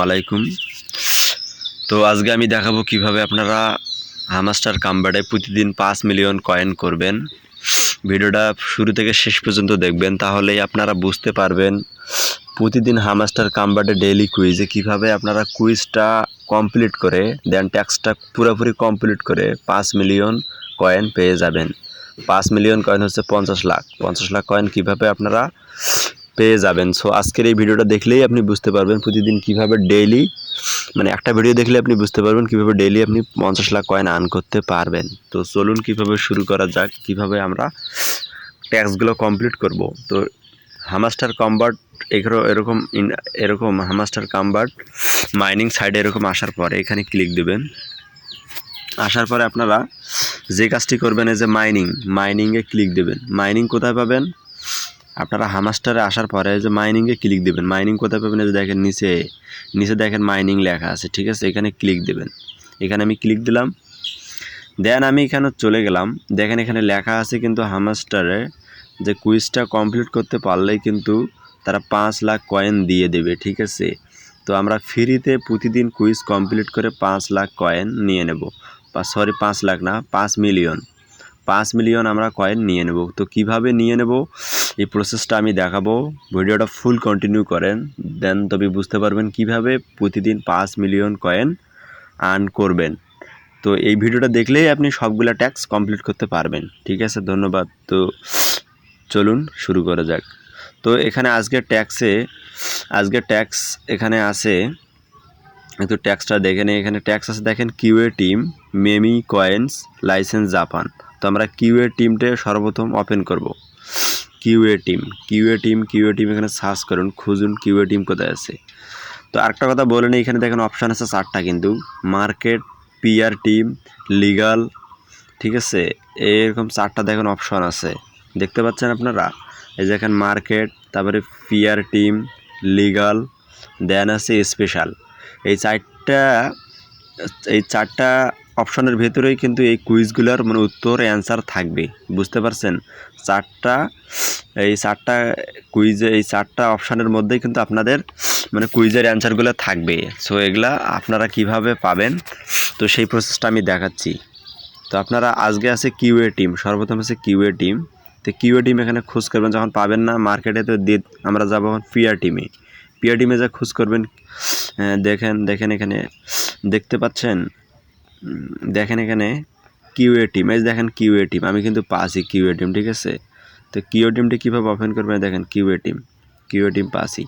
আলাইকুম। তো আজকে আমি দেখাবো কিভাবে আপনারা হামাস্টার কামবার্ডে প্রতিদিন 5 মিলিয়ন কয়েন করবেন। ভিডিওটা শুরু থেকে শেষ পর্যন্ত দেখবেন, তাহলেই আপনারা বুঝতে পারবেন প্রতিদিন হামাস্টার কামবার্ডে ডেইলি কুইজে কিভাবে আপনারা কুইজটা কমপ্লিট করে দেন ট্যাক্সটা পুরোপুরি কমপ্লিট করে 5 মিলিয়ন কয়েন পেয়ে যাবেন। 5 মিলিয়ন কয়েন হচ্ছে 50 লাখ কয়েন কিভাবে আপনারা পেয়ে যাবেন। সো আজকের এই ভিডিওটা দেখলেই আপনি বুঝতে পারবেন প্রতিদিন কিভাবে ডেইলি, মানে একটা ভিডিও দেখলে আপনি বুঝতে পারবেন কিভাবে ডেইলি আপনি 50 লাখ কয়েন আর্ন করতে পারবেন। তো চলুন কিভাবে শুরু করা যাক, কিভাবে আমরা ট্যাক্সগুলো কমপ্লিট করব। তো হামাস্টার কামবার্ড এরকম হামাস্টার কামবার্ড মাইনিং সাইডে এরকম আসার পরে এখানে ক্লিক দেবেন। আসার পরে আপনারা যে কাজটি করবেন, এই যে মাইনিংয়ে ক্লিক দেবেন। মাইনিং কোথায় পাবেন? আপনারা হামাস্টারে আসার পরে যে মাইনিংয়ে ক্লিক দেবেন। মাইনিং কোথায় পাবেন? এই যে দেখেন নিচে দেখেন মাইনিং লেখা আছে, ঠিক আছে? এখানে ক্লিক দেবেন। এখানে আমি ক্লিক দিলাম, দেন আমি এখানে চলে গেলাম। দেখেন এখানে লেখা আছে কিন্তু হামাস্টারে যে কুইজটা কমপ্লিট করতে পারলেই কিন্তু তারা 5 লাখ কয়েন দিয়ে দেবে, ঠিক আছে? তো আমরা ফ্রিতে প্রতিদিন কুইজ কমপ্লিট করে 5 লাখ কয়েন নিয়ে নেব। 5 লাখ না, 5 মিলিয়ন আমরা কয়েন নিয়ে নেব। তো কিভাবে নিয়ে নেব এই প্রসেসটা আমি দেখাবো। ভিডিওটা ফুল কন্টিনিউ করেন, দেন তবে বুঝতে পারবেন কিভাবে প্রতিদিন 5 মিলিয়ন কয়েন আর্ন করবেন। তো এই ভিডিওটা দেখলেই আপনি সবগুলা ট্যাক্স কমপ্লিট করতে পারবেন, ঠিক আছে? ধন্যবাদ। তো চলুন শুরু করা যাক। তো এখানে আজকের ট্যাক্স এখানে আছে, একটু ট্যাক্সটা দেখে নিই। এখানে ট্যাক্স আছে দেখেন, QA team Mamy coins licence Japan. তো আমরা কিউএ টিমটা সর্বপ্রথম ওপেন করব। কিউএ টিম এখানে সার্চ করুন, খুঁজুন কিউএ টিম কোথায় আছে। তো আরেকটা কথা বলে নিই, এখানে দেখেন অপশান আছে 4টা, কিন্তু মার্কেট, পিআর টিম, লিগাল, ঠিক আছে? এরকম 4টা দেখেন অপশান আছে, দেখতে পাচ্ছেন আপনারা? এই যে দেখেন মার্কেট, তারপরে পিআর টিম, লিগাল, দেন আছে স্পেশাল। এই চারটা অপশনের ভেতরেই কিন্তু এই কুইজগুলোর মানে উত্তর অ্যান্সার থাকবে, বুঝতে পারছেন? এই চারটা অপশানের মধ্যেই কিন্তু আপনাদের মানে কুইজের অ্যান্সারগুলো থাকবে। সো এগুলা আপনারা কিভাবে পাবেন, তো সেই প্রসেসটা আমি দেখাচ্ছি। তো আপনারা আজকে আছে কিউএ টিম, সর্বপ্রথম আছে কিউএ টিম। তো কিউএ টিম এখানে খোঁজ করবেন, যখন পাবেন না মার্কেটে তো আমরা যাবো পিআর টিমে যা খোঁজ করবেন। দেখেন এখানে দেখতে পাচ্ছেন, দেখেন এখানে কিউএ টিম, এই দেখেন কিউএ টিম, আমি কিন্তু পাচ্ছি কিউএ টিম, ঠিক আছে? তো কিউএ টিমটি কীভাবে ওপেন করবেন? দেখেন কিউএ টিম পাচ্ছি।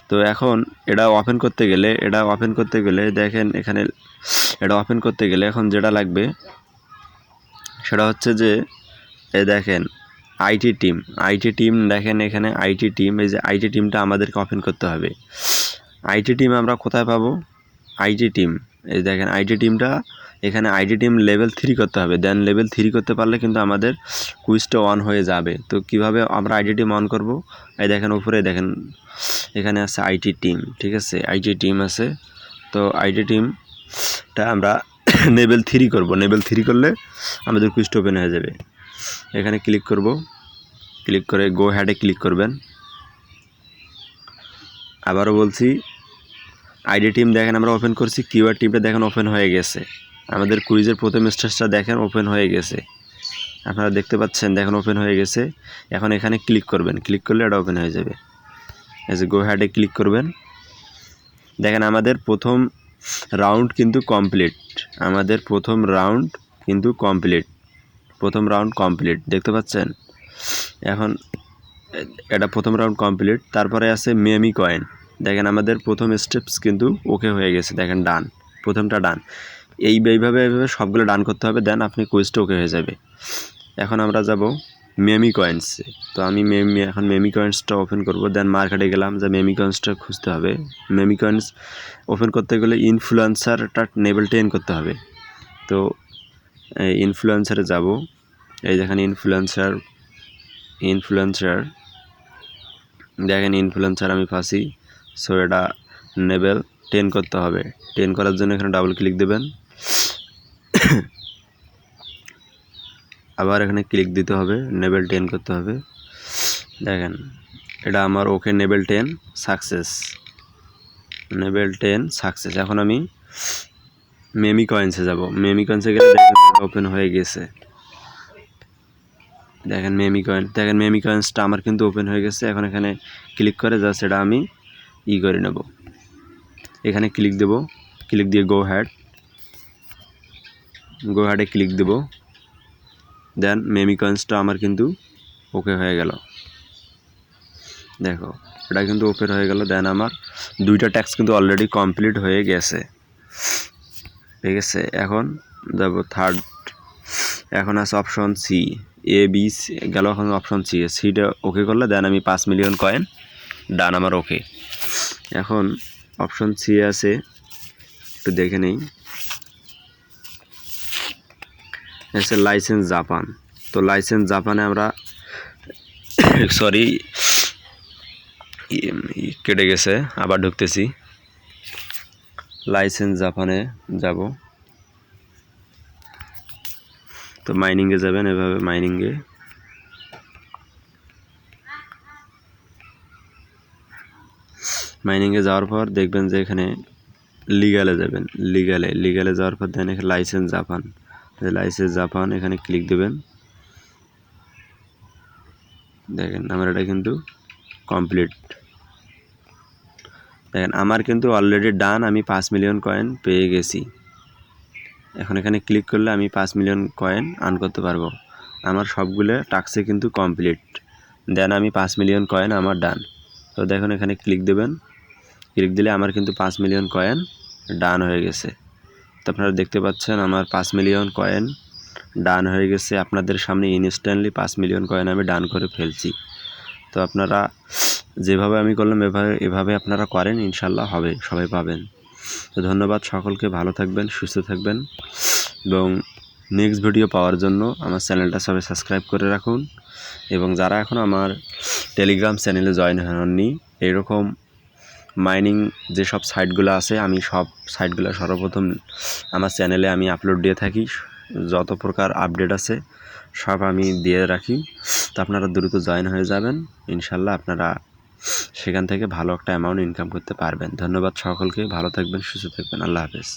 তো এখন এটা ওপেন করতে গেলে দেখেন এখানে এটা ওপেন করতে গেলে এখন যেটা লাগবে সেটা হচ্ছে যে এই দেখেন আইটি টিম, দেখেন এখানে আইটি টিম, এই যে আইটি টিমটা আমাদেরকে ওপেন করতে হবে। আইটি টিম আমরা কোথায় পাবো? আইটি টিম, এই দেখেন আইটি টিমটা এখানে আইটি টিম লেভেল 3 করতে হবে। দেন লেভেল 3 করতে পারলে কিন্তু আমাদের কুইজটা অন হয়ে যাবে। তো কিভাবে আমরা আইটি টিম অন করব? এই দেখেন উপরে দেখেন এখানে আছে আইটি টিম, ঠিক আছে? আইটি টিম আছে। তো আইটি টিমটা আমরা লেভেল 3 করব। লেভেল 3 করলে আমাদের কুইজটা ওপেন হয়ে যাবে। এখানে ক্লিক করব, ক্লিক করে গো হ্যাডে ক্লিক করবেন। আবারও বলছি, আইডি টিম দেখেন আমরা ওপেন করছি, কিউআর টিমটা দেখেন ওপেন হয়ে গেছে। আমাদের কুইজের প্রথম স্টেজটা দেখেন ওপেন হয়ে গেছে, আপনারা দেখতে পাচ্ছেন, দেখেন ওপেন হয়ে গেছে। এখন এখানে ক্লিক করবেন, ক্লিক করলে এটা ওপেন হয়ে যাবে। এই যে গো হ্যাডে ক্লিক করবেন, দেখেন আমাদের প্রথম রাউন্ড কিন্তু কমপ্লিট, দেখতে পাচ্ছেন? এখন এটা প্রথম রাউন্ড কমপ্লিট। তারপরে আছে মেমি কয়েন, দেখেন আমাদের প্রথম স্টেপস কিন্তু ওকে হয়ে গেছে, দেখেন ডান, প্রথমটা ডান। এইভাবে সবগুলো ডান করতে হবে, দেন আপনি কুইজটা ওকে হয়ে যাবে। এখন আমরা যাব মেমি কয়েন্সে। তো আমি এখন মেমি কয়েন্সটা ওপেন করব। দেন মার্কেটে গেলাম, যে মেমি কয়েন্সটা খুঁজতে হবে। মেমি কয়েন্স ওপেন করতে গেলে ইনফ্লুয়েন্সারটা লেভেল 10 করতে হবে। তো ইনফ্লুয়েন্সারে যাব, এই দেখেন ইনফ্লুয়েন্সার, দেখেন ইনফ্লুয়েন্সার আমি ফাঁসি। সো এটা লেভেল 10 করতে হবে। 10 করার জন্য এখানে ডাবল ক্লিক দেবেন, আবার এখানে ক্লিক দিতে হবে, লেভেল 10 করতে হবে। দেখেন এটা আমার ওকে লেভেল 10 সাকসেস। Level 10 success. এখন আমি মেমি কয়েন্সে যাব। মেমি কয়েন্সে গেলে দেখেন ওপেন হয়ে গেছে। দেখেন মেমি কয়েন্সটা আমার কিন্তু ওপেন হয়ে গেছে। এখন এখানে ক্লিক করে জাস্ট এটা আমি করে নেব। এখানে ক্লিক দেব, ক্লিক দিয়ে গো হ্যাডে ক্লিক দেব। দেন মেমি কয়েন্সটা আমার কিন্তু ওকে হয়ে গেল। দেখো এটা কিন্তু ওপেন হয়ে গেল। দেন আমার 2টা ট্যাক্স কিন্তু অলরেডি কমপ্লিট হয়ে গেছে, ঠিক আছে। এখন যাব থার্ড। এখন আছে অপশন সি, এ বি গেল। এখন অপশন সিটা ওকে করলে দেন আমি 5 মিলিয়ন কয়েন ডান, আমার ওকে। এখন অপশন সি আছে, একটু দেখে নেই, আছে লাইসেন্স জাপান। তো লাইসেন্স জাপানে আমরা সরি কেটে গেছে, আবার ঢুকতেছি। লাইসেন্স জাপানে যাব। তো মাইনিংয়ে যাবেন, এভাবে মাইনিংয়ে যাওয়ার পর দেখবেন যে এখানে লিগ্যালে যাবেন। লিগ্যালে যাওয়ার পর দেন এখানে লাইসেন্স জাপান এখানে ক্লিক দেবেন। দেখেন আমার এটা কিন্তু কমপ্লিট। দেখেন আমার কিন্তু অলরেডি ডান, আমি 5 মিলিয়ন কয়েন পেয়ে গেছি। এখন এখানে ক্লিক করলে আমি 5 মিলিয়ন কয়েন আর্ন করতে পারবো। আমার সবগুলো টাস্কে কিন্তু কমপ্লিট। দেন আমি 5 মিলিয়ন কয়েন আমার ডান। তো দেখুন এখানে ক্লিক দেবেন, ক্লিক দিলে আমার কিন্তু 5 মিলিয়ন কয়েন ডান হয়ে গেছে। তো আপনারা দেখতে পাচ্ছেন আমার 5 মিলিয়ন কয়েন ডান হয়ে গেছে। আপনাদের সামনে ইনস্ট্যান্টলি 5 মিলিয়ন কয়েন আমি ডান করে ফেলছি। তো আপনারা যেভাবে আমি করলাম এভাবে আপনারা করেন, ইনশাল্লাহ হবে, সবাই পাবেন। তো ধন্যবাদ সকলকে, ভালো থাকবেন, সুস্থ থাকবেন, এবং নেক্সট ভিডিও পাওয়ার জন্য আমার চ্যানেলটা সবাই সাবস্ক্রাইব করে রাখুন। এবং যারা এখন আমার টেলিগ্রাম চ্যানেলে জয়েন হননি, এরকম মাইনিং যেসব সাইটগুলো আছে, আমি সব সাইটগুলো সর্বপ্রথম আমার চ্যানেলে আমি আপলোড দিয়ে থাকি। যত প্রকার আপডেট আছে সব আমি দিয়ে রাখি। তো আপনারা দ্রুত জয়েন হয়ে যাবেন, ইনশাল্লাহ আপনারা সেখান থেকে ভালো একটা অ্যামাউন্ট ইনকাম করতে পারবেন। ধন্যবাদ সকলকে, ভালো থাকবেন, সুস্থ থাকবেন, আল্লাহ হাফেজ।